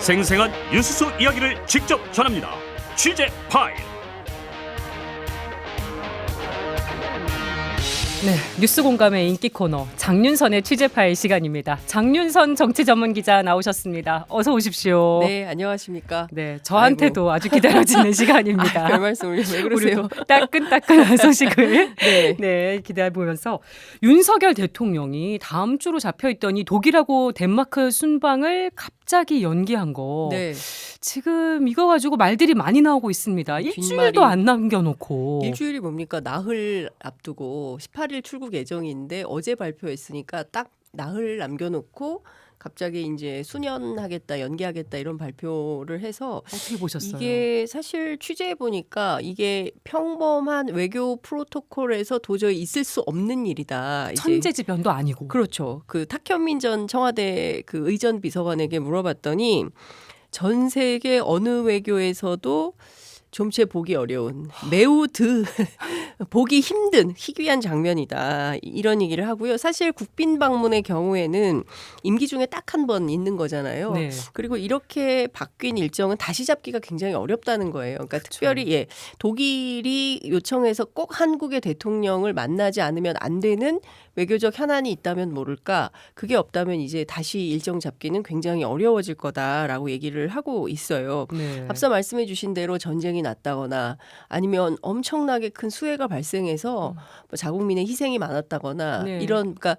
생생한 뉴스 속 이야기를 직접 전합니다. 취재 파일. 네, 뉴스 공감의 인기 코너 장윤선의 취재 파일 시간입니다. 장윤선 정치 전문 기자 나오셨습니다. 어서 오십시오. 네, 안녕하십니까. 네, 저한테도 아주 기다려지는 시간입니다. 별 말씀을 왜 그러세요? 따끈따끈한 소식을 네. 기다려보면서 윤석열 대통령이 다음 주로 잡혀있던 이 독일하고 덴마크 순방을 갑자기 연기한 거. 네. 지금 이거 가지고 말들이 많이 나오고 있습니다. 일주일도 안 남겨놓고. 일주일이 뭡니까? 나흘 앞두고 18일 출국 예정인데 어제 발표했으니까 딱 나흘 남겨놓고 갑자기 이제 수년하겠다, 연기하겠다 이런 발표를 해서 어떻게 보셨어요? 이게 사실 취재해 보니까 이게 평범한 외교 프로토콜에서 도저히 있을 수 없는 일이다. 이제 천재지변도 아니고. 그렇죠. 그 탁현민 전 청와대 그 의전 비서관에게 물어봤더니 전 세계 어느 외교에서도 좀채 보기 어려운 매우 보기 힘든 희귀한 장면이다. 이런 얘기를 하고요. 사실 국빈 방문의 경우에는 임기 중에 딱 한 번 있는 거잖아요. 네. 그리고 이렇게 바뀐 일정은 다시 잡기가 굉장히 어렵다는 거예요. 그러니까 그렇죠. 특별히 독일이 요청해서 꼭 한국의 대통령을 만나지 않으면 안 되는 외교적 현안이 있다면 모를까. 그게 없다면 이제 다시 일정 잡기는 굉장히 어려워질 거다라고 얘기를 하고 있어요. 네. 앞서 말씀해 주신 대로 전쟁이 났다거나 아니면 엄청나게 큰 수해가 발생해서 뭐 자국민의 희생이 많았다거나 네. 이런 그러니까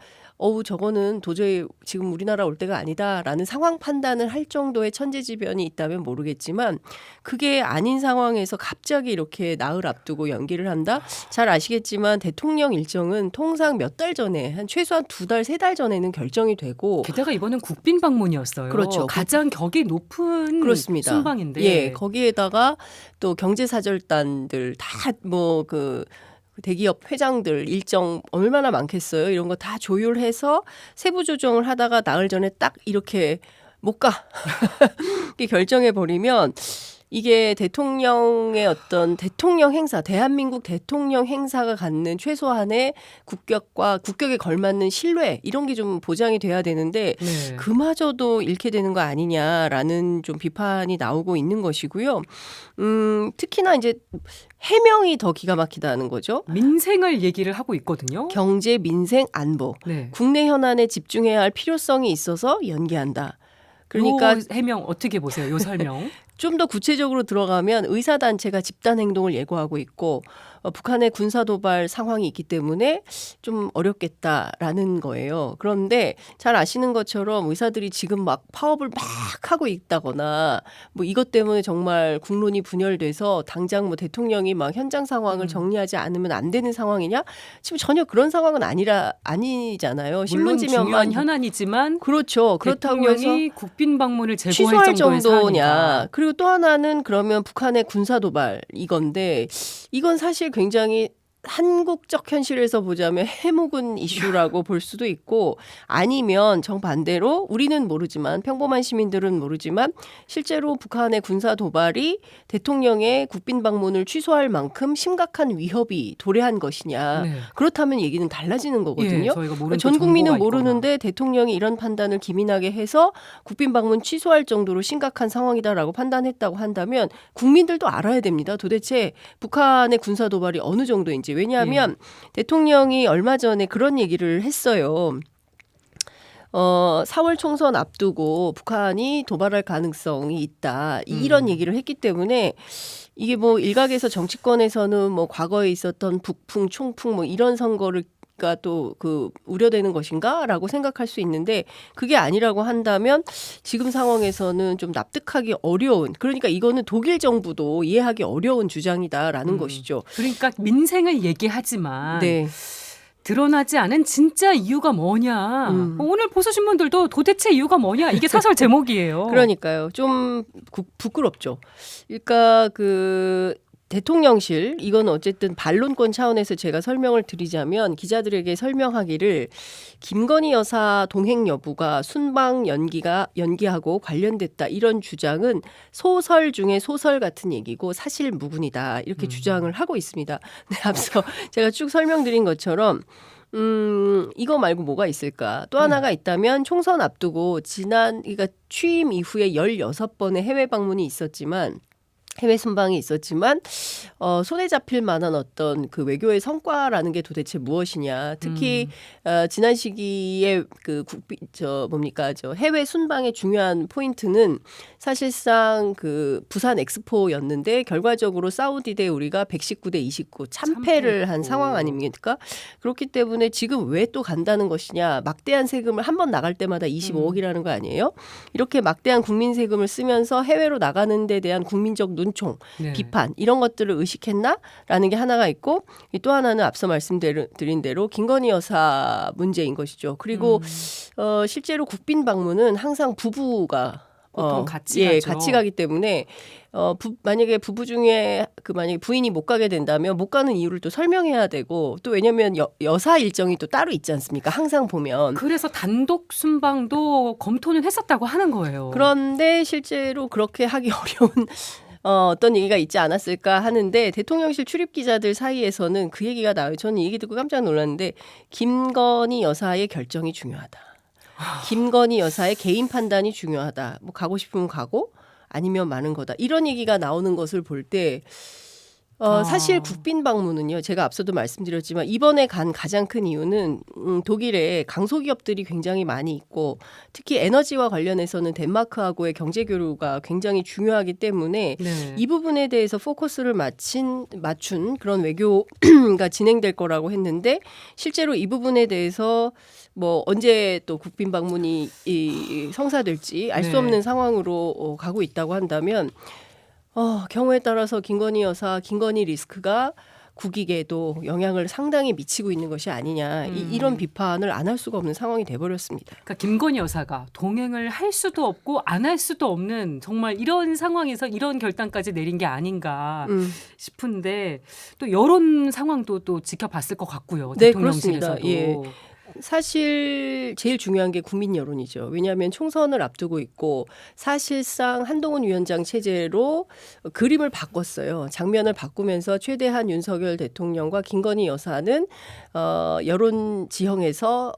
저거는 도저히 지금 우리나라 올 때가 아니다라는 상황 판단을 할 정도의 천재지변이 있다면 모르겠지만 그게 아닌 상황에서 갑자기 이렇게 나흘 앞두고 연기를 한다? 잘 아시겠지만 대통령 일정은 통상 몇 달 전에 한 최소한 2달, 3달 전에는 결정이 되고 게다가 이번엔 국빈 방문이었어요. 그렇죠. 가장 격이 높은 그렇습니다. 순방인데. 예, 거기에다가 또 경제사절단들 다 그 대기업 회장들 일정 얼마나 많겠어요. 이런 거 다 조율해서 세부 조정을 하다가 나흘 전에 딱 이렇게 못 가. 이렇게 결정해 버리면 이게 대통령의 어떤 대통령 행사, 대한민국 대통령 행사가 갖는 최소한의 국격에 걸맞는 신뢰 이런 게 좀 보장이 돼야 되는데 네. 그마저도 잃게 되는 거 아니냐라는 좀 비판이 나오고 있는 것이고요. 특히나 이제 해명이 더 기가 막히다는 거죠. 민생을 얘기를 하고 있거든요. 경제, 민생, 안보. 네. 국내 현안에 집중해야 할 필요성이 있어서 연기한다. 그러니까 요 해명 어떻게 보세요? 요 설명. 좀 더 구체적으로 들어가면 의사단체가 집단 행동을 예고하고 있고 북한의 군사도발 상황이 있기 때문에 좀 어렵겠다라는 거예요. 그런데 잘 아시는 것처럼 의사들이 지금 막 파업을 막 하고 있다거나 뭐 이것 때문에 정말 국론이 분열돼서 당장 뭐 대통령이 막 현장 상황을 정리하지 않으면 안 되는 상황이냐? 지금 전혀 그런 상황은 아니잖아요. 물론 신문지면만 중요한 현안이지만 그렇죠. 그렇다고 해서 대통령이 국빈 방문을 취소할 제고할 정도의 정도냐. 사안이다. 그리고 또 하나는 그러면 북한의 군사도발 이건데 이건 사실 굉장히 한국적 현실에서 보자면 해묵은 이슈라고 볼 수도 있고 아니면 정반대로 우리는 모르지만 평범한 시민들은 모르지만 실제로 북한의 군사 도발이 대통령의 국빈 방문을 취소할 만큼 심각한 위협이 도래한 것이냐. 네. 그렇다면 얘기는 달라지는 거거든요. 예, 저희가 모르는 전 국민은 정보가 모르는데 대통령이 이런 판단을 기민하게 해서 국빈 방문 취소할 정도로 심각한 상황이다라고 판단했다고 한다면 국민들도 알아야 됩니다. 도대체 북한의 군사 도발이 어느 정도인지. 왜냐하면 대통령이 얼마 전에 그런 얘기를 했어요. 4월 총선 앞두고 북한이 도발할 가능성이 있다. 이런 얘기를 했기 때문에 이게 뭐 일각에서 정치권에서는 뭐 과거에 있었던 북풍, 총풍 뭐 이런 선거를 가 또 그 우려되는 것인가라고 생각할 수 있는데 그게 아니라고 한다면 지금 상황에서는 좀 납득하기 어려운 그러니까 이거는 독일 정부도 이해하기 어려운 주장이다라는 것이죠. 그러니까 민생을 얘기하지만 네. 드러나지 않은 진짜 이유가 뭐냐. 오늘 보수신문들도 도대체 이유가 뭐냐. 이게 사설 제목이에요. 그러니까요. 좀 부끄럽죠. 그러니까 대통령실 이건 어쨌든 반론권 차원에서 제가 설명을 드리자면 기자들에게 설명하기를 김건희 여사 동행 여부가 순방 연기하고 관련됐다 이런 주장은 소설 중에 소설 같은 얘기고 사실 무근이다 이렇게 주장을 하고 있습니다. 네, 앞서 제가 쭉 설명드린 것처럼 이거 말고 뭐가 있을까? 또 하나가 있다면 총선 앞두고 그러니까 취임 이후에 16번의 해외 방문이 있었지만 해외 순방이 있었지만 손에 잡힐 만한 어떤 그 외교의 성과라는 게 도대체 무엇이냐. 특히 지난 시기에 그 저 해외 순방의 중요한 포인트는 사실상 그 부산 엑스포였는데 결과적으로 사우디 대 우리가 119대 29 참패를 한 참패했고. 상황 아닙니까? 그렇기 때문에 지금 왜 또 간다는 것이냐. 막대한 세금을 한 번 나갈 때마다 25억이라는 거 아니에요? 이렇게 막대한 국민 세금을 쓰면서 해외로 나가는 데 대한 국민적 눈총, 네. 비판 이런 것들을 의식했나라는 게 하나가 있고 또 하나는 앞서 말씀드린 대로 김건희 여사 문제인 것이죠. 그리고 실제로 국빈 방문은 항상 부부가 보통 같이 예, 가죠. 같이 가기 때문에 만약에 부부 중에 만약에 부인이 못 가게 된다면 못 가는 이유를 또 설명해야 되고 또 왜냐하면 여사 일정이 또 따로 있지 않습니까? 항상 보면. 그래서 단독 순방도 검토는 했었다고 하는 거예요. 그런데 실제로 그렇게 하기 어려운 어떤 얘기가 있지 않았을까 하는데 대통령실 출입 기자들 사이에서는 그 얘기가 나와요. 저는 이 얘기 듣고 깜짝 놀랐는데 김건희 여사의 결정이 중요하다. 김건희 여사의 개인 판단이 중요하다. 뭐 가고 싶으면 가고 아니면 마는 거다. 이런 얘기가 나오는 것을 볼 때 사실 국빈 방문은요. 제가 앞서도 말씀드렸지만 이번에 간 가장 큰 이유는 독일에 강소기업들이 굉장히 많이 있고 특히 에너지와 관련해서는 덴마크하고의 경제 교류가 굉장히 중요하기 때문에 네. 이 부분에 대해서 포커스를 맞춘 그런 외교가 진행될 거라고 했는데 실제로 이 부분에 대해서 뭐 언제 또 국빈 방문이 성사될지 알 수 네. 없는 상황으로 가고 있다고 한다면 경우에 따라서 김건희 여사, 김건희 리스크가 국익에도 영향을 상당히 미치고 있는 것이 아니냐 이런 비판을 안 할 수가 없는 상황이 돼버렸습니다. 그러니까 김건희 여사가 동행을 할 수도 없고 안 할 수도 없는 정말 이런 상황에서 이런 결단까지 내린 게 아닌가 싶은데 또 여론 상황도 또 지켜봤을 것 같고요. 네, 대통령실에서도. 그렇습니다. 예. 사실 제일 중요한 게 국민 여론이죠. 왜냐하면 총선을 앞두고 있고 사실상 한동훈 위원장 체제로 그림을 바꿨어요. 장면을 바꾸면서 최대한 윤석열 대통령과 김건희 여사는 여론 지형에서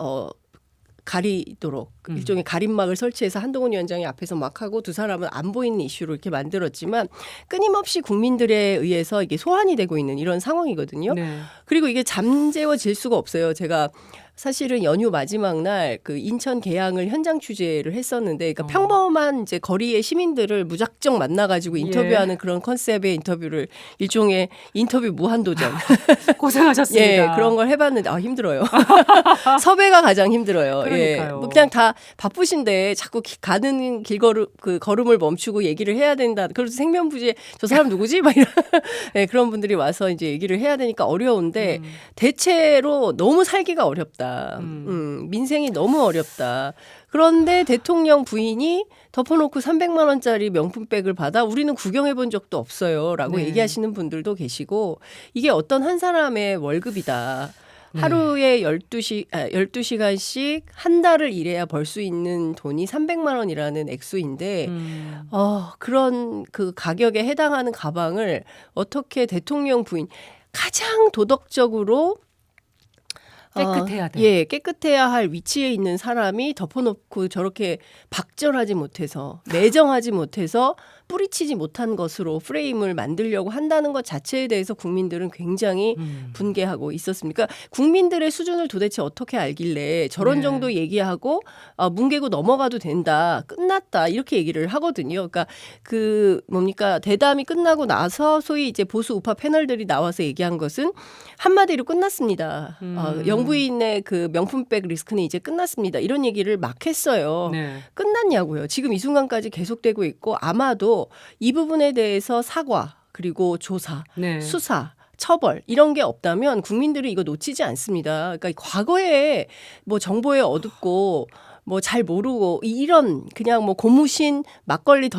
가리도록 일종의 가림막을 설치해서 한동훈 위원장이 앞에서 막 하고 두 사람은 안 보이는 이슈로 이렇게 만들었지만 끊임없이 국민들에 의해서 이게 소환이 되고 있는 이런 상황이거든요. 네. 그리고 이게 잠재워질 수가 없어요. 제가 사실은 연휴 마지막 날 그 인천 계양을 현장 취재를 했었는데, 그러니까 평범한 이제 거리의 시민들을 무작정 만나가지고 인터뷰하는 그런 컨셉의 인터뷰를 일종의 인터뷰 무한도전. 고생하셨습니다. 예, 그런 걸 해봤는데 힘들어요. 섭외가 가장 힘들어요. 그러니까요. 예, 뭐 그냥 다 바쁘신데 자꾸 가는 걸음을 멈추고 얘기를 해야 된다. 그래서 생면부지에 저 사람 누구지? 막 이런 예, 그런 분들이 와서 이제 얘기를 해야 되니까 어려운데 대체로 너무 살기가 어렵다. 민생이 너무 어렵다. 그런데 대통령 부인이 덮어놓고 300만 원짜리 명품백을 받아 우리는 구경해 본 적도 없어요. 라고 네. 얘기하시는 분들도 계시고 이게 어떤 한 사람의 월급이다. 하루에 12시간씩 한 달을 일해야 벌 수 있는 돈이 300만 원이라는 액수인데 그런 그 가격에 해당하는 가방을 어떻게 대통령 부인 가장 도덕적으로 깨끗해야 돼. 예, 깨끗해야 할 위치에 있는 사람이 덮어놓고 저렇게 박절하지 못해서 매정하지 못해서 뿌리치지 못한 것으로 프레임을 만들려고 한다는 것 자체에 대해서 국민들은 굉장히 분개하고 있었습니다. 그러니까 국민들의 수준을 도대체 어떻게 알길래 저런 네. 정도 얘기하고 뭉개고 넘어가도 된다, 끝났다 이렇게 얘기를 하거든요. 그러니까 그 뭡니까 대담이 끝나고 나서 소위 이제 보수 우파 패널들이 나와서 얘기한 것은 한마디로 끝났습니다. 영부인의 그 명품백 리스크는 이제 끝났습니다. 이런 얘기를 막 했어요. 네. 끝났냐고요. 지금 이 순간까지 계속되고 있고 아마도 이 부분에 대해서 사과 그리고 조사, 네. 수사, 처벌 이런 게 없다면 국민들이 이거 놓치지 않습니다. 그러니까 과거에 뭐 정보에 어둡고 뭐 잘 모르고 이런 그냥 뭐 고무신 막걸리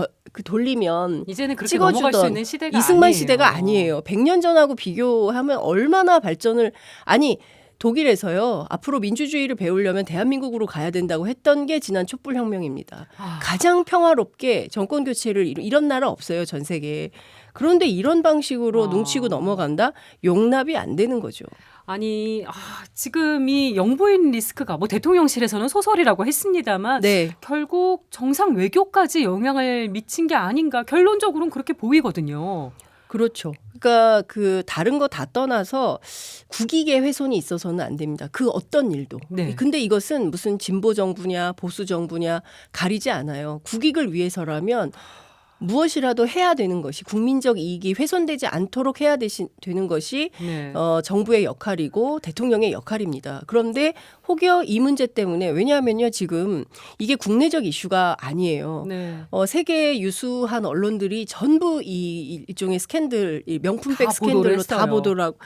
돌리면 이제는 그렇게 찍어주던 넘어갈 수 있는 시대가 이승만 아니에요. 시대가 아니에요. 100년 전하고 비교하면 얼마나 발전을 독일에서요. 앞으로 민주주의를 배우려면 대한민국으로 가야 된다고 했던 게 지난 촛불혁명입니다. 가장 평화롭게 정권 교체를 이런 나라 없어요. 전 세계에. 그런데 이런 방식으로 눈치고 넘어간다? 용납이 안 되는 거죠. 아니 지금 이 영부인 리스크가 뭐 대통령실에서는 소설이라고 했습니다만 네. 결국 정상 외교까지 영향을 미친 게 아닌가 결론적으로는 그렇게 보이거든요. 그렇죠. 그러니까 그 다른 거 다 떠나서 국익의 훼손이 있어서는 안 됩니다. 그 어떤 일도. 네. 근데 이것은 무슨 진보 정부냐 보수 정부냐 가리지 않아요. 국익을 위해서라면 무엇이라도 해야 되는 것이 국민적 이익이 훼손되지 않도록 해야 되는 것이 네. 정부의 역할이고 대통령의 역할입니다. 그런데 혹여 이 문제 때문에 왜냐하면요 지금 이게 국내적 이슈가 아니에요. 네. 세계 유수한 언론들이 전부 이 일종의 스캔들, 이 명품백 다 보도를 스캔들로 다 했어요. 보도를 하고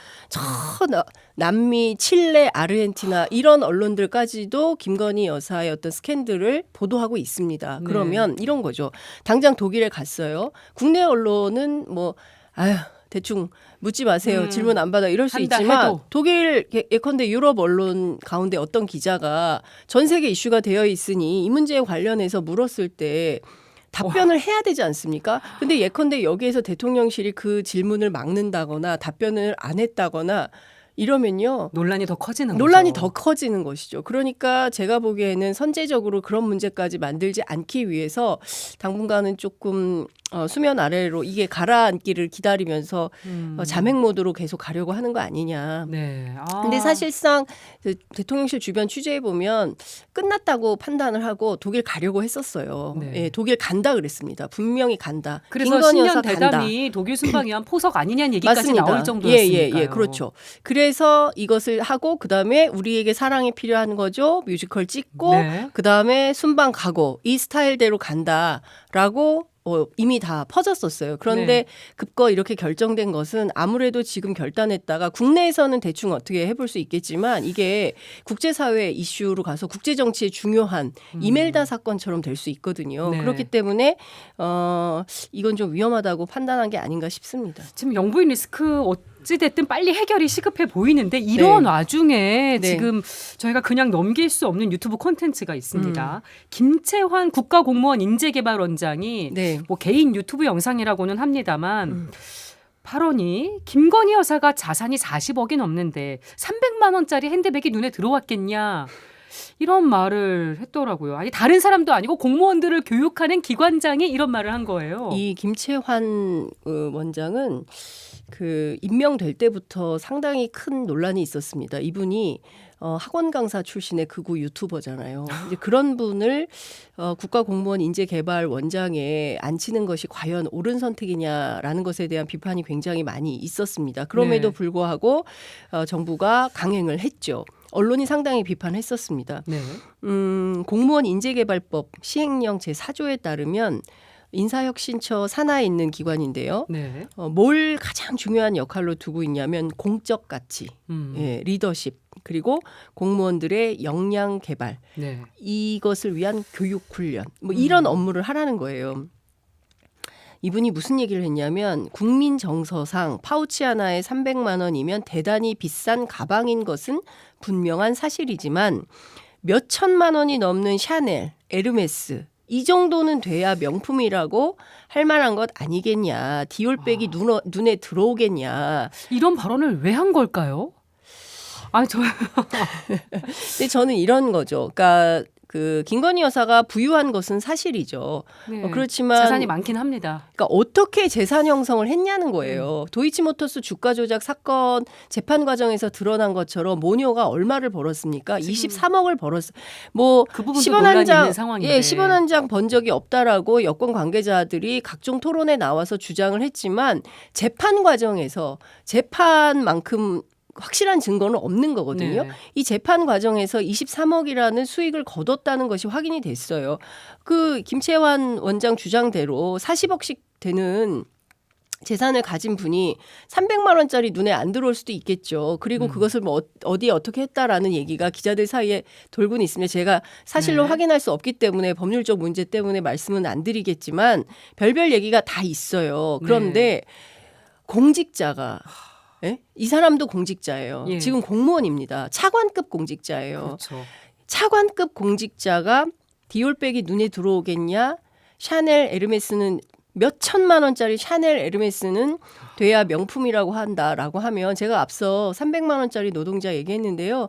남미, 칠레, 아르헨티나 이런 언론들까지도 김건희 여사의 어떤 스캔들을 보도하고 있습니다. 네. 그러면 이런 거죠. 당장 독일에 갔어요. 국내 언론은 뭐 아휴 대충 묻지 마세요. 질문 안 받아 이럴 수 한다 있지만 해도. 독일 예컨대 유럽 언론 가운데 어떤 기자가 전 세계 이슈가 되어 있으니 이 문제에 관련해서 물었을 때 답변을 해야 되지 않습니까? 근데 예컨대 여기에서 대통령실이 그 질문을 막는다거나 답변을 안 했다거나 이러면요. 논란이 더 커지는 논란이 거죠. 더 커지는 것이죠. 그러니까 제가 보기에는 선제적으로 그런 문제까지 만들지 않기 위해서 당분간은 조금 수면 아래로 이게 가라앉기를 기다리면서 자맹 모드로 계속 가려고 하는 거 아니냐. 네. 근데 사실상 그 대통령실 주변 취재해 보면 끝났다고 판단을 하고 독일 가려고 했었어요. 네. 예, 독일 간다 그랬습니다. 분명히 간다. 그래서 김건희 여사 10년 대담이 독일 순방위한 포석 아니냐는 얘기까지 맞습니다. 나올 정도였으니까요. 예, 그렇죠. 그래서 이것을 하고 그다음에 우리에게 사랑이 필요한 거죠. 뮤지컬 찍고 네. 그다음에 순방 가고 이 스타일대로 간다라고 이미 다 퍼졌었어요. 그런데 네. 급거 이렇게 결정된 것은 아무래도 지금 결단했다가 국내에서는 대충 어떻게 해볼 수 있겠지만 이게 국제사회 이슈로 가서 국제정치의 중요한 이멜다 사건처럼 될 수 있거든요. 네. 그렇기 때문에 이건 좀 위험하다고 판단한 게 아닌가 싶습니다. 지금 영부인 리스크 어찌됐든 빨리 해결이 시급해 보이는데 이런 네. 와중에 네. 지금 저희가 그냥 넘길 수 없는 유튜브 콘텐츠가 있습니다. 김채환 국가공무원 인재개발원장이 네. 뭐 개인 유튜브 영상이라고는 합니다만 발언이 김건희 여사가 자산이 40억이 넘는데 300만 원짜리 핸드백이 눈에 들어왔겠냐. 이런 말을 했더라고요. 아니 다른 사람도 아니고 공무원들을 교육하는 기관장이 이런 말을 한 거예요. 이 김채환 원장은 그 임명될 때부터 상당히 큰 논란이 있었습니다. 이분이 학원 강사 출신의 극우 유튜버잖아요. 이제 그런 분을 국가공무원 인재개발원장에 앉히는 것이 과연 옳은 선택이냐라는 것에 대한 비판이 굉장히 많이 있었습니다. 그럼에도 네. 불구하고 정부가 강행을 했죠. 언론이 상당히 비판했었습니다. 네. 공무원 인재개발법 시행령 제4조에 따르면 인사혁신처 산하에 있는 기관인데요. 네. 뭘 가장 중요한 역할로 두고 있냐면 공적 가치, 예, 리더십, 그리고 공무원들의 역량 개발, 네. 이것을 위한 교육 훈련, 뭐 이런 업무를 하라는 거예요. 이분이 무슨 얘기를 했냐면 국민 정서상 파우치 하나에 300만 원이면 대단히 비싼 가방인 것은 분명한 사실이지만 몇 천만 원이 넘는 샤넬, 에르메스 이 정도는 돼야 명품이라고 할 만한 것 아니겠냐. 디올백이 눈에 들어오겠냐. 이런 발언을 왜 한 걸까요? 아니 근데 저는 이런 거죠. 그러니까 그 김건희 여사가 부유한 것은 사실이죠. 네. 그렇지만 재산이 많긴 합니다. 그러니까 어떻게 재산 형성을 했냐는 거예요. 도이치모터스 주가 조작 사건 재판 과정에서 드러난 것처럼 모녀가 얼마를 벌었습니까? 23억을 벌었어요. 뭐 그 부분도 10원 한 논란이 장, 있는 상황인데. 예, 10원 한 장 번 적이 없다라고 여권 관계자들이 각종 토론에 나와서 주장을 했지만 재판 과정에서 재판만큼 확실한 증거는 없는 거거든요. 네. 이 재판 과정에서 23억이라는 수익을 거뒀다는 것이 확인이 됐어요. 그 김채환 원장 주장대로 40억씩 되는 재산을 가진 분이 300만 원짜리 눈에 안 들어올 수도 있겠죠. 그리고 그것을 뭐 어디에 어떻게 했다라는 얘기가 기자들 사이에 돌고는 있습니다. 제가 사실로 네. 확인할 수 없기 때문에 법률적 문제 때문에 말씀은 안 드리겠지만 별별 얘기가 다 있어요. 그런데 공직자가 예? 이 사람도 공직자예요. 예. 지금 공무원입니다. 차관급 공직자예요. 그렇죠. 차관급 공직자가 디올백이 눈에 들어오겠냐? 샤넬, 에르메스는 몇 천만 원짜리 샤넬 에르메스는 돼야 명품이라고 한다라고 하면 제가 앞서 300만 원짜리 노동자 얘기했는데요.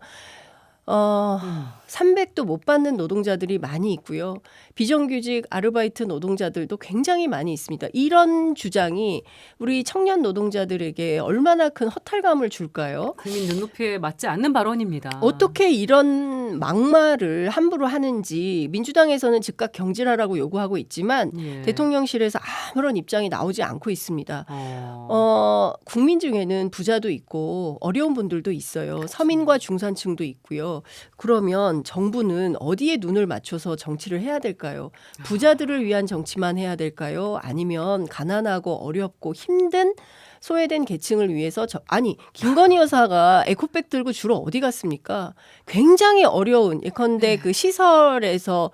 300도 못 받는 노동자들이 많이 있고요. 비정규직 아르바이트 노동자들도 굉장히 많이 있습니다. 이런 주장이 우리 청년 노동자들에게 얼마나 큰 허탈감을 줄까요? 국민 눈높이에 맞지 않는 발언입니다. 어떻게 이런 막말을 함부로 하는지 민주당에서는 즉각 경질하라고 요구하고 있지만 예. 대통령실에서 아무런 입장이 나오지 않고 있습니다. 국민 중에는 부자도 있고 어려운 분들도 있어요. 서민과 중산층도 있고요. 그러면 정부는 어디에 눈을 맞춰서 정치를 해야 될까요? 부자들을 위한 정치만 해야 될까요? 아니면 가난하고 어렵고 힘든 소외된 계층을 위해서 아니 김건희 여사가 에코백 들고 주로 어디 갔습니까? 굉장히 어려운 예컨대 그 시설에서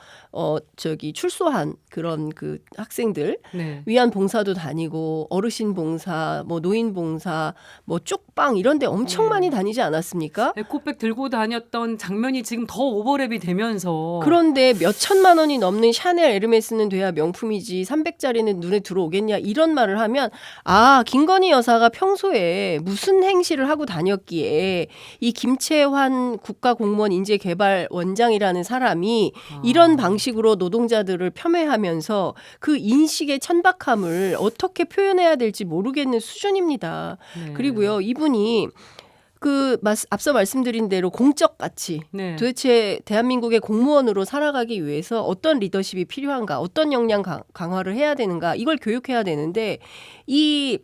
출소한 그런 그 학생들 네. 위안 봉사도 다니고 어르신 봉사, 뭐 노인 봉사, 뭐 쪽방 이런 데 엄청 많이 다니지 않았습니까? 에코백 들고 다녔던 장면이 지금 더 오버랩이 되면서 그런데 몇 천만 원이 넘는 샤넬 에르메스는 돼야 명품이지 300짜리는 눈에 들어오겠냐 이런 말을 하면 김건희 여사가 평소에 무슨 행실을 하고 다녔기에 이 김채환 국가공무원 인재개발원장이라는 사람이 이런 방식으로 노동자들을 폄훼하면서 그 인식의 천박함을 어떻게 표현해야 될지 모르겠는 수준입니다. 네. 그리고요 이분이 앞서 말씀드린 대로 공적 가치 네. 도대체 대한민국의 공무원으로 살아가기 위해서 어떤 리더십이 필요한가 어떤 역량 강화를 해야 되는가 이걸 교육해야 되는데 이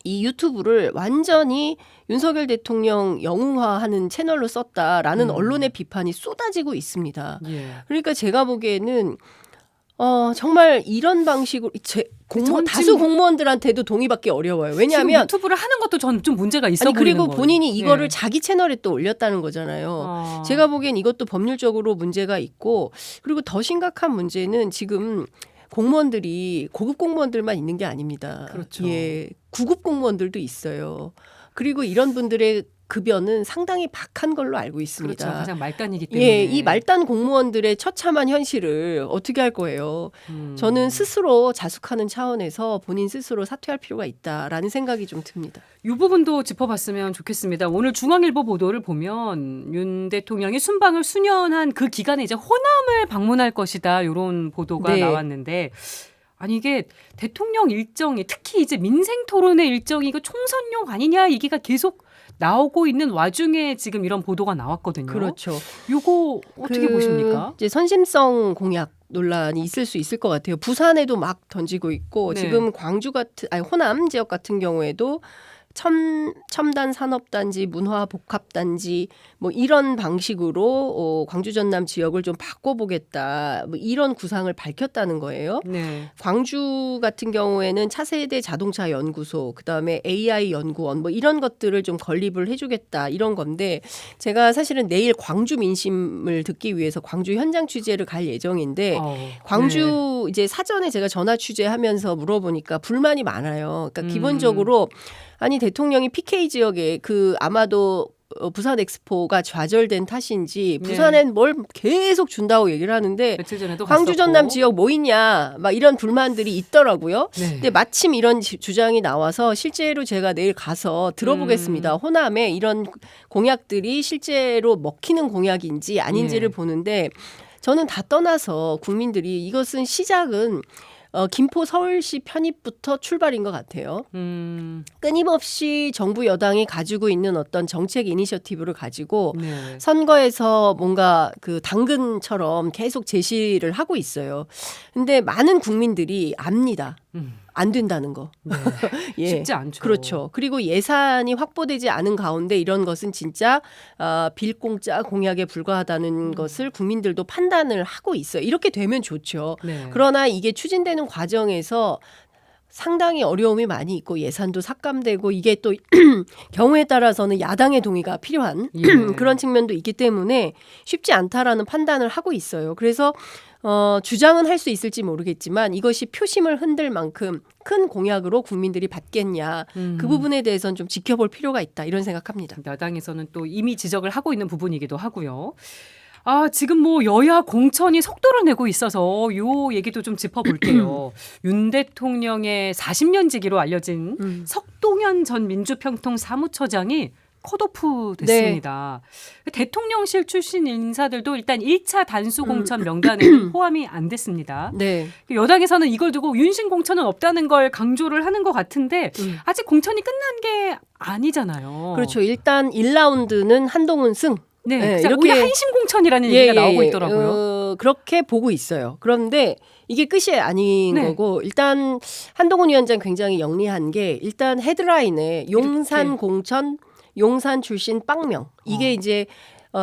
유튜브를 완전히 윤석열 대통령 영웅화하는 채널로 썼다라는 언론의 비판이 쏟아지고 있습니다. 예. 그러니까 제가 보기에는 정말 이런 방식으로 다수 지금 공무원들한테도 동의받기 어려워요. 지금 왜냐하면 유튜브를 하는 것도 전 좀 문제가 있어 아니 보이는 그리고 거예요. 본인이 이거를 예. 자기 채널에 또 올렸다는 거잖아요. 제가 보기엔 이것도 법률적으로 문제가 있고 그리고 더 심각한 문제는 지금 공무원들이 고급 공무원들만 있는 게 아닙니다. 그렇죠. 예, 구급 공무원들도 있어요. 그리고 이런 분들의 급여는 상당히 박한 걸로 알고 있습니다. 그렇죠. 가장 말단이기 때문에. 예, 이 말단 공무원들의 처참한 현실을 어떻게 할 거예요? 저는 스스로 자숙하는 차원에서 본인 스스로 사퇴할 필요가 있다라는 생각이 좀 듭니다. 이 부분도 짚어봤으면 좋겠습니다. 오늘 중앙일보 보도를 보면 윤 대통령이 순방을 수년한 그 기간에 이제 호남을 방문할 것이다 이런 보도가 네. 나왔는데 아니 이게 대통령 일정이 특히 이제 민생 토론의 일정이 이거 총선용 아니냐 얘기가 계속 나오고 있는 와중에 지금 이런 보도가 나왔거든요. 그렇죠. 이거 어떻게 보십니까? 이제 선심성 공약 논란이 있을 수 있을 것 같아요. 부산에도 막 던지고 있고 네. 지금 호남 지역 같은 경우에도 첨단 산업단지, 문화복합단지 뭐 이런 방식으로 광주 전남 지역을 좀 바꿔보겠다 뭐 이런 구상을 밝혔다는 거예요. 네. 광주 같은 경우에는 차세대 자동차 연구소, 그다음에 AI 연구원 뭐 이런 것들을 좀 건립을 해주겠다 이런 건데 제가 사실은 내일 광주 민심을 듣기 위해서 광주 현장 취재를 갈 예정인데 광주 이제 사전에 제가 전화 취재하면서 물어보니까 불만이 많아요. 그러니까 기본적으로 아니 대통령이 PK 지역에 아마도 부산 엑스포가 좌절된 탓인지 부산엔 뭘 계속 준다고 얘기를 하는데 며칠 전에도 광주 전남 지역 뭐 있냐 막 이런 불만들이 있더라고요. 네. 근데 마침 이런 주장이 나와서 실제로 제가 내일 가서 들어보겠습니다. 호남에 이런 공약들이 실제로 먹히는 공약인지 아닌지를 보는데 저는 다 떠나서 국민들이 이것은 시작은 김포 서울시 편입부터 출발인 것 같아요. 끊임없이 정부 여당이 가지고 있는 어떤 정책 이니셔티브를 가지고 선거에서 뭔가 당근처럼 계속 제시를 하고 있어요. 근데 많은 국민들이 압니다. 안 된다는 거. 네. 예. 쉽지 않죠. 그렇죠. 그리고 예산이 확보되지 않은 가운데 이런 것은 진짜 빌공짜 공약에 불과하다는 것을 국민들도 판단을 하고 있어요. 이렇게 되면 좋죠. 네. 그러나 이게 추진되는 과정에서 상당히 어려움이 많이 있고 예산도 삭감되고 이게 또 경우에 따라서는 야당의 동의가 필요한 그런 측면도 있기 때문에 쉽지 않다라는 판단을 하고 있어요. 그래서 주장은 할 수 있을지 모르겠지만 이것이 표심을 흔들 만큼 큰 공약으로 국민들이 받겠냐 그 부분에 대해서는 좀 지켜볼 필요가 있다 이런 생각합니다. 야당에서는 또 이미 지적을 하고 있는 부분이기도 하고요. 지금 뭐 여야 공천이 속도를 내고 있어서 요 얘기도 좀 짚어볼게요. 윤 대통령의 40년 지기로 알려진 석동현 전 민주평통 사무처장이 컷오프 됐습니다. 대통령실 출신 인사들도 일단 1차 단수 공천 명단에 포함이 안 됐습니다. 네. 여당에서는 이걸 두고 윤신 공천은 없다는 걸 강조를 하는 것 같은데 아직 공천이 끝난 게 아니잖아요. 그렇죠. 일단 1라운드는 한동훈 승. 네, 네, 이렇게 한심 공천이라는 얘기가 나오고 있더라고요. 그렇게 보고 있어요. 그런데 이게 끝이 아닌 네. 거고 일단 한동훈 위원장 굉장히 영리한 게 일단 헤드라인에 용산 공천, 용산 출신 빵명 이게 이제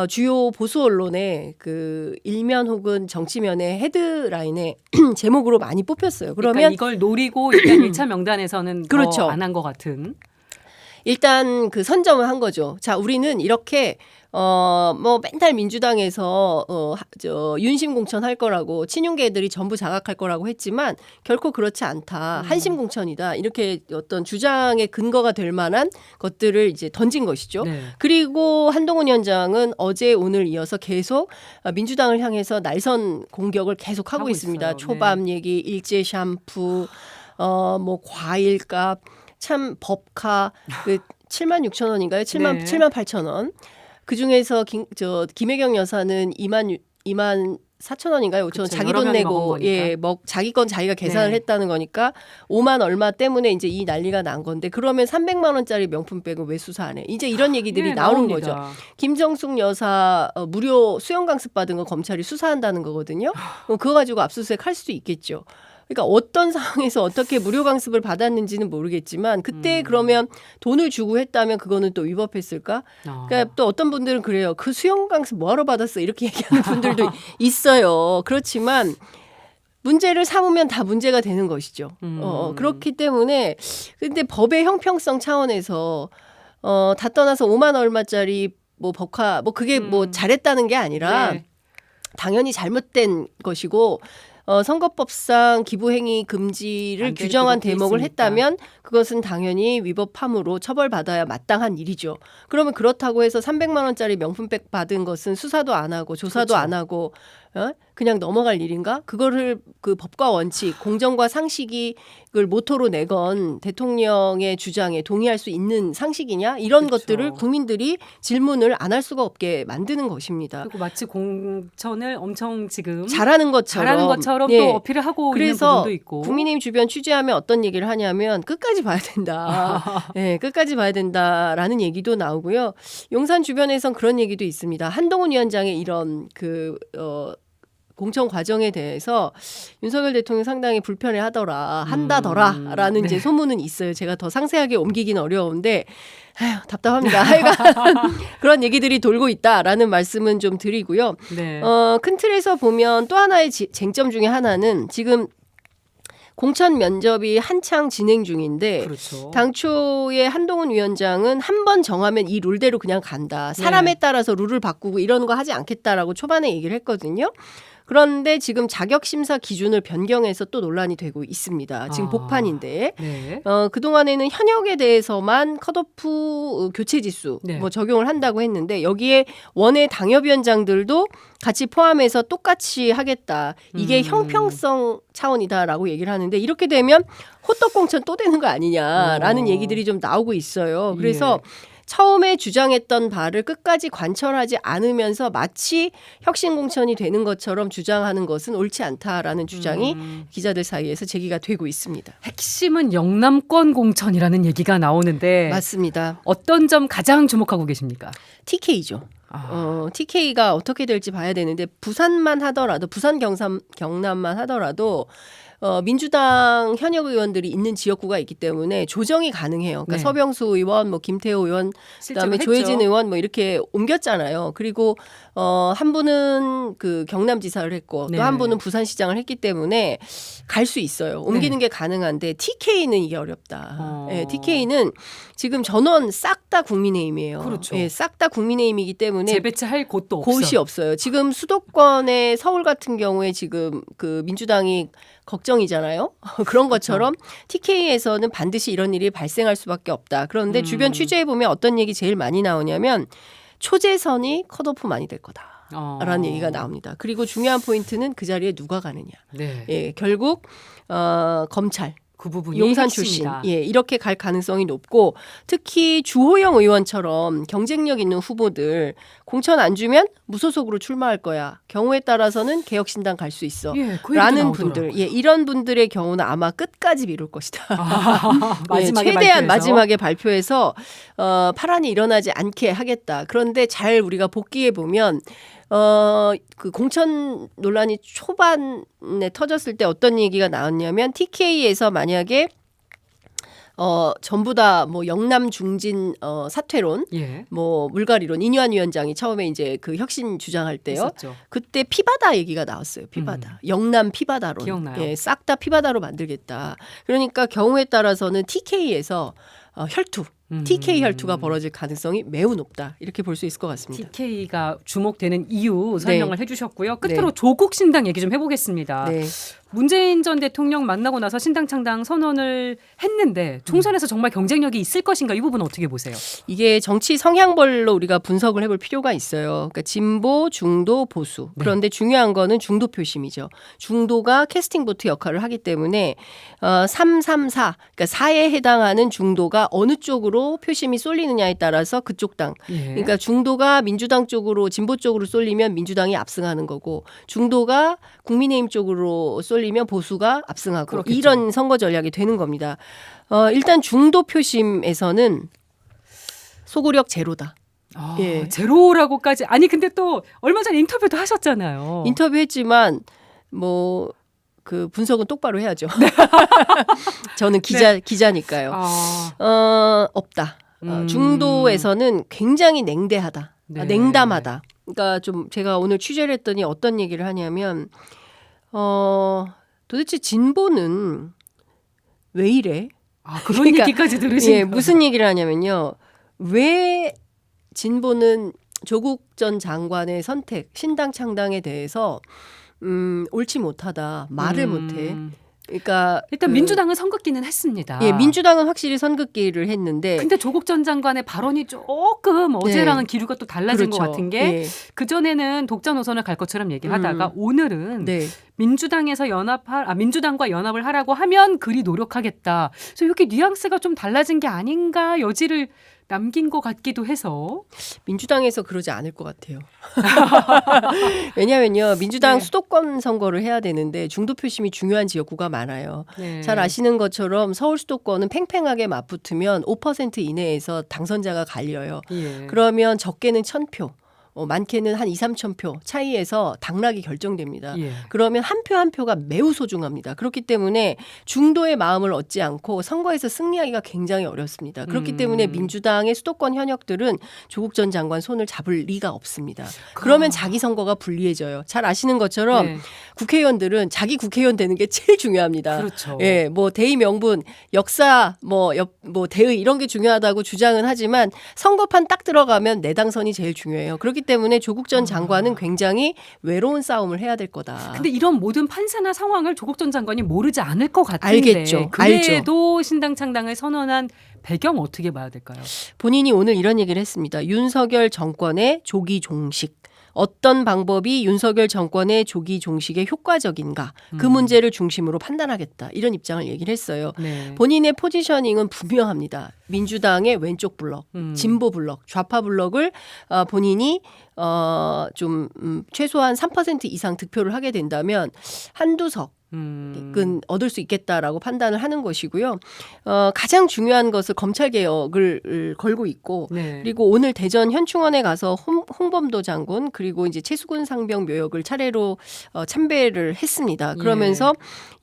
주요 보수 언론의 그 일면 혹은 정치면의 헤드라인에 제목으로 많이 뽑혔어요. 그러면 그러니까 이걸 노리고 일단 1차 명단에서는 그렇죠. 안 한 것 같은. 일단 그 선점을 한 거죠. 자, 우리는 이렇게 뭐 맨날 민주당에서 윤심 공천할 거라고 친윤계들이 전부 장악할 거라고 했지만 결코 그렇지 않다. 한심 공천이다. 이렇게 어떤 주장의 근거가 될 만한 것들을 이제 던진 것이죠. 네. 그리고 한동훈 위원장은 어제 오늘 이어서 계속 민주당을 향해서 날선 공격을 계속 하고 있습니다. 있어요. 초밥 얘기, 일제 샴푸, 뭐 과일값, 참 법카 그 7만 6천 원인가요? 7만 네. 8천 원. 그 중에서 김혜경 여사는 2만 4천 원인가요? 5천 원 그쵸, 자기 여러 돈 명이 내고 먹은 거니까. 자기 건 자기가 계산을 네. 했다는 거니까 5만 얼마 때문에 이제 이 난리가 난 건데 그러면 300만 원짜리 명품백은 왜 수사 안 해? 이제 이런 얘기들이 네, 나오는 나옵니다. 거죠. 김정숙 여사 무료 수영 강습 받은 거 검찰이 수사한다는 거거든요. 그거 가지고 압수수색 할 수도 있겠죠. 그러니까 어떤 상황에서 어떻게 무료 강습을 받았는지는 모르겠지만 그때 그러면 돈을 주고 했다면 그거는 또 위법했을까? 그러니까 또 어떤 분들은 그래요. 그 수영 강습 뭐하러 받았어? 이렇게 얘기하는 분들도 있어요. 그렇지만 문제를 삼으면 다 문제가 되는 것이죠. 그렇기 때문에 근데 법의 형평성 차원에서 다 떠나서 5만 얼마짜리 뭐 법카 뭐 그게 뭐 잘했다는 게 아니라 네. 당연히 잘못된 것이고 선거법상 기부행위 금지를 안 될 규정한 그것도 대목을 있으니까. 했다면 그것은 당연히 위법함으로 처벌받아야 마땅한 일이죠. 그러면 그렇다고 해서 300만 원짜리 명품백 받은 것은 수사도 안 하고 조사도 그렇죠. 안 하고 그냥 넘어갈 일인가? 그거를 그 법과 원칙, 공정과 상식을 모토로 내건 대통령의 주장에 동의할 수 있는 상식이냐? 이런 그렇죠. 것들을 국민들이 질문을 안 할 수가 없게 만드는 것입니다. 그리고 마치 공천을 엄청 지금 잘하는 것처럼 또 어필을 하고 있는 그래서 부분도 있고. 국민의힘 주변 취재하면 어떤 얘기를 하냐면 끝까지 봐야 된다. 네, 끝까지 봐야 된다라는 얘기도 나오고요. 용산 주변에선 그런 얘기도 있습니다. 한동훈 위원장의 이런 공천 과정에 대해서 윤석열 대통령 상당히 불편해하더라, 한다더라라는 이제 소문은 있어요. 제가 더 상세하게 옮기긴 어려운데 아휴, 답답합니다. 하여간 그런 얘기들이 돌고 있다라는 말씀은 좀 드리고요. 네. 큰 틀에서 보면 또 하나의 쟁점 중에 하나는 지금 공천 면접이 한창 진행 중인데 그렇죠. 당초에 한동훈 위원장은 한 번 정하면 이 룰대로 그냥 간다. 사람에 따라서 룰을 바꾸고 이러는 거 하지 않겠다라고 초반에 얘기를 했거든요. 그런데 지금 자격심사 기준을 변경해서 또 논란이 되고 있습니다. 지금 복판인데 네. 그동안에는 현역에 대해서만 컷오프 교체 지수 네. 뭐 적용을 한다고 했는데 여기에 원외 당협위원장들도 같이 포함해서 똑같이 하겠다. 이게 형평성 차원이다라고 얘기를 하는데 이렇게 되면 호떡 공천 또 되는 거 아니냐라는 얘기들이 좀 나오고 있어요. 그래서 처음에 주장했던 바를 끝까지 관철하지 않으면서 마치 혁신공천이 되는 것처럼 주장하는 것은 옳지 않다라는 주장이 기자들 사이에서 제기가 되고 있습니다. 핵심은 영남권 공천이라는 얘기가 나오는데 맞습니다. 어떤 점 가장 주목하고 계십니까? TK죠. TK가 어떻게 될지 봐야 되는데 부산만 하더라도 부산 경남만 하더라도 민주당 현역 의원들이 있는 지역구가 있기 때문에 조정이 가능해요. 그러니까 네. 서병수 의원, 뭐 김태호 의원, 그다음에 실제로 했죠. 조혜진 의원 뭐 이렇게 옮겼잖아요. 그리고 한 분은 그 경남지사를 했고 네. 또 한 분은 부산시장을 했기 때문에 갈 수 있어요. 옮기는 게 가능한데 TK는 이게 어렵다. 네, TK는 지금 전원 싹 다 국민의힘이에요. 그렇죠. 네, 싹 다 국민의힘이기 때문에 재배치할 곳도 곳이 없어요. 지금 수도권의 서울 같은 경우에 지금 그 민주당이 걱정이잖아요. 그런 것처럼 TK에서는 반드시 이런 일이 발생할 수밖에 없다. 그런데 주변 취재해 보면 어떤 얘기 제일 많이 나오냐면 초재선이 컷오프 많이 될 거다. 얘기가 나옵니다. 그리고 중요한 포인트는 그 자리에 누가 가느냐. 네. 예, 결국 검찰. 그 부분이 용산 출신, 핵심이다. 예, 이렇게 갈 가능성이 높고 특히 주호영 의원처럼 경쟁력 있는 후보들 공천 안 주면 무소속으로 출마할 거야. 경우에 따라서는 개혁신당 갈 수 있어. 예, 그 라는 얘기도 분들, 나오더라고요. 예, 이런 분들의 경우는 아마 끝까지 미룰 것이다. 마지막에 예, 최대한 발표해서. 마지막에 발표해서 파란이 일어나지 않게 하겠다. 그런데 잘 우리가 복기해 보면 그 공천 논란이 초반에 터졌을 때 어떤 얘기가 나왔냐면 TK에서 만약에 전부 다 뭐 영남 중진 사퇴론, 예. 뭐 물갈이론 이뇨한 위원장이 처음에 이제 그 혁신 주장할 때요. 있었죠. 그때 피바다 얘기가 나왔어요. 피바다. 영남 피바다론. 기억나요. 예, 싹 다 피바다로 만들겠다. 그러니까 경우에 따라서는 TK에서 혈투, TK 혈투가 벌어질 가능성이 매우 높다. 이렇게 볼 수 있을 것 같습니다. TK가 주목되는 이유 설명을 해주셨고요. 끝으로 네. 조국 신당 얘기 좀 해보겠습니다. 네. 문재인 전 대통령 만나고 나서 신당 창당 선언을 했는데 총선에서 정말 경쟁력이 있을 것인가 이 부분은 어떻게 보세요? 이게 정치 성향별로 우리가 분석을 해볼 필요가 있어요. 그러니까 진보, 중도, 보수. 그런데 중요한 거는 중도 표심이죠. 중도가 캐스팅 보트 역할을 하기 때문에 334, 그러니까 4에 해당하는 중도가 어느 쪽으로 표심이 쏠리느냐에 따라서 그쪽 당. 예. 그러니까 중도가 민주당 쪽으로 진보 쪽으로 쏠리면 민주당이 압승하는 거고 중도가 국민의힘 쪽으로 쏠리면 보수가 압승하고 그렇겠죠. 이런 선거 전략이 되는 겁니다. 일단 중도 표심에서는 소구력 제로다. 예. 제로라고까지 아니 근데 또 얼마 전에 인터뷰도 하셨잖아요. 인터뷰했지만 뭐 그 분석은 똑바로 해야죠. 저는 기자니까요. 없다. 중도에서는 굉장히 냉대하다. 네. 냉담하다. 그러니까 좀 제가 오늘 취재를 했더니 어떤 얘기를 하냐면 도대체 진보는 왜 이래? 그런 그러니까, 얘기까지 들으신 예, 무슨 얘기를 하냐면요. 왜 진보는 조국 전 장관의 선택, 신당 창당에 대해서 옳지 못하다. 말을 못해. 그러니까 일단 민주당은 선긋기는 했습니다. 예, 민주당은 확실히 선긋기를 했는데 근데 조국 전 장관의 발언이 조금 어제랑은 기류가 또 달라진 그렇죠. 것 같은 게 예. 그전에는 독자 노선을 갈 것처럼 얘기를 하다가 오늘은 네. 민주당에서 민주당과 연합을 하라고 하면 그리 노력하겠다. 그래서 이렇게 뉘앙스가 좀 달라진 게 아닌가 여지를 남긴 것 같기도 해서 민주당에서 그러지 않을 것 같아요. 왜냐하면요. 민주당 네. 수도권 선거를 해야 되는데 중도 표심이 중요한 지역구가 많아요. 네. 잘 아시는 것처럼 서울 수도권은 팽팽하게 맞붙으면 5% 이내에서 당선자가 갈려요. 예. 그러면 적게는 1,000표. 많게는 한 2, 3천 표 차이에서 당락이 결정됩니다. 예. 그러면 한 표 한 표가 매우 소중합니다. 그렇기 때문에 중도의 마음을 얻지 않고 선거에서 승리하기가 굉장히 어렵습니다. 그렇기 때문에 민주당의 수도권 현역들은 조국 전 장관 손을 잡을 리가 없습니다. 그러면 자기 선거가 불리해져요. 잘 아시는 것처럼 네. 국회의원들은 자기 국회의원 되는 게 제일 중요합니다. 그렇죠. 예, 뭐 대의 명분, 역사, 뭐 대의 이런 게 중요하다고 주장은 하지만 선거판 딱 들어가면 내 당선이 제일 중요해요. 그렇기 때문에 조국 전 장관은 굉장히 외로운 싸움을 해야 될 거다. 근데 이런 모든 판세나 상황을 조국 전 장관이 모르지 않을 것 같은데 알겠죠. 그래도 신당 창당을 선언한 배경 어떻게 봐야 될까요? 본인이 오늘 이런 얘기를 했습니다. 윤석열 정권의 조기 종식. 어떤 방법이 윤석열 정권의 조기 종식에 효과적인가 그 문제를 중심으로 판단하겠다. 이런 입장을 얘기를 했어요. 네. 본인의 포지셔닝은 분명합니다. 민주당의 왼쪽 블록, 진보 블록, 좌파 블록을 본인이 좀 최소한 3% 이상 득표를 하게 된다면 한두 석은 얻을 수 있겠다라고 판단을 하는 것이고요. 가장 중요한 것은 검찰 개혁을 걸고 있고 네. 그리고 오늘 대전 현충원에 가서 홍범도 장군 그리고 이제 최수근 상병 묘역을 차례로 참배를 했습니다. 그러면서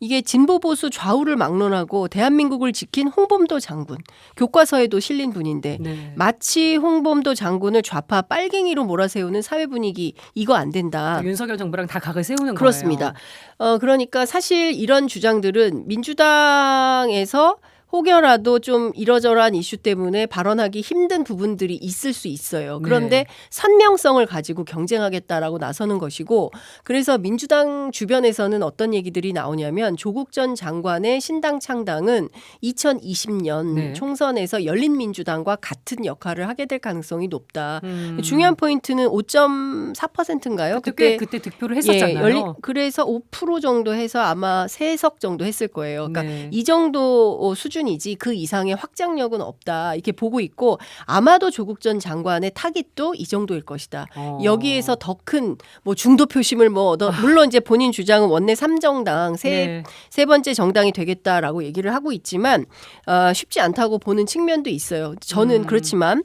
이게 진보 보수 좌우를 막론하고 대한민국을 지킨 홍범도 장군 교과서에도 실린 분인데 네. 마치 홍범도 장군을 좌파 빨갱이로 몰아세우는 사회 분위기 이거 안 된다. 윤석열 정부랑 다 각을 세우는 그렇습니다. 거예요. 그러니까 사실 이런 주장들은 민주당에서 혹여라도 좀 이러저러한 이슈 때문에 발언하기 힘든 부분들이 있을 수 있어요. 그런데 네. 선명성을 가지고 경쟁하겠다라고 나서는 것이고 그래서 민주당 주변에서는 어떤 얘기들이 나오냐면 조국 전 장관의 신당 창당은 2020년 네. 총선에서 열린민주당과 같은 역할을 하게 될 가능성이 높다. 음. 중요한 포인트는 5.4%인가요? 그때 득표를 했었잖아요. 그래서 5% 정도 해서 아마 3석 정도 했을 거예요. 그러니까 네. 이 정도 수준이지 그 이상의 확장력은 없다. 이렇게 보고 있고 아마도 조국 전 장관의 타깃도 이 정도일 것이다. 여기에서 더 큰 뭐 중도 표심을 물론 이제 본인 주장은 원내 3정당 네. 세 번째 정당이 되겠다라고 얘기를 하고 있지만 쉽지 않다고 보는 측면도 있어요. 저는 그렇지만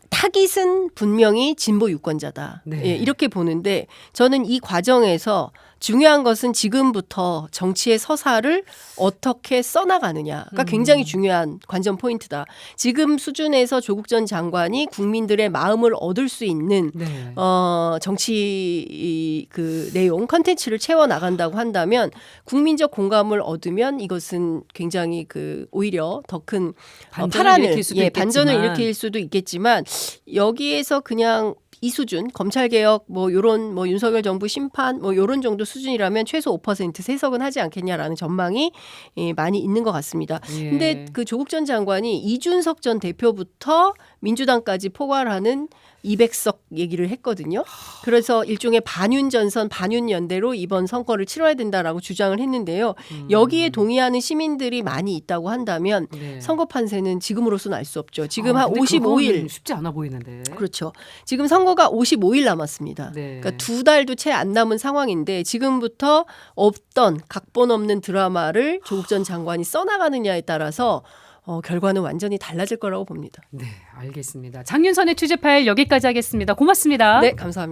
타깃은 분명히 진보 유권자다. 네. 예, 이렇게 보는데 저는 이 과정에서 중요한 것은 지금부터 정치의 서사를 어떻게 써나가느냐가 굉장히 중요한 관전 포인트다. 지금 수준에서 조국 전 장관이 국민들의 마음을 얻을 수 있는 네. 정치 그 내용 컨텐츠를 채워 나간다고 한다면 국민적 공감을 얻으면 이것은 굉장히 그 오히려 더 큰 반전을 일으킬 수도 있겠지만. 반전을 일으킬 수도 있겠지만 여기에서 그냥 이 수준 검찰개혁 요런 윤석열 정부 심판 요런 정도 수준이라면 최소 5% 세석은 하지 않겠냐라는 전망이 많이 있는 것 같습니다. 예. 근데 그 조국 전 장관이 이준석 전 대표부터 민주당까지 포괄하는 200석 얘기를 했거든요. 그래서 일종의 반윤전선, 반윤연대로 이번 선거를 치러야 된다라고 주장을 했는데요. 여기에 동의하는 시민들이 많이 있다고 한다면 네. 선거 판세는 지금으로서는 알 수 없죠. 지금 한 근데 55일. 그건 쉽지 않아 보이는데. 그렇죠. 지금 선거가 55일 남았습니다. 네. 그러니까 2달도 채 안 남은 상황인데 지금부터 없던 각본 없는 드라마를 조국 전 장관이 써나가느냐에 따라서 결과는 완전히 달라질 거라고 봅니다. 네, 알겠습니다. 장윤선의 취재 파일 여기까지 하겠습니다. 고맙습니다. 네, 감사합니다.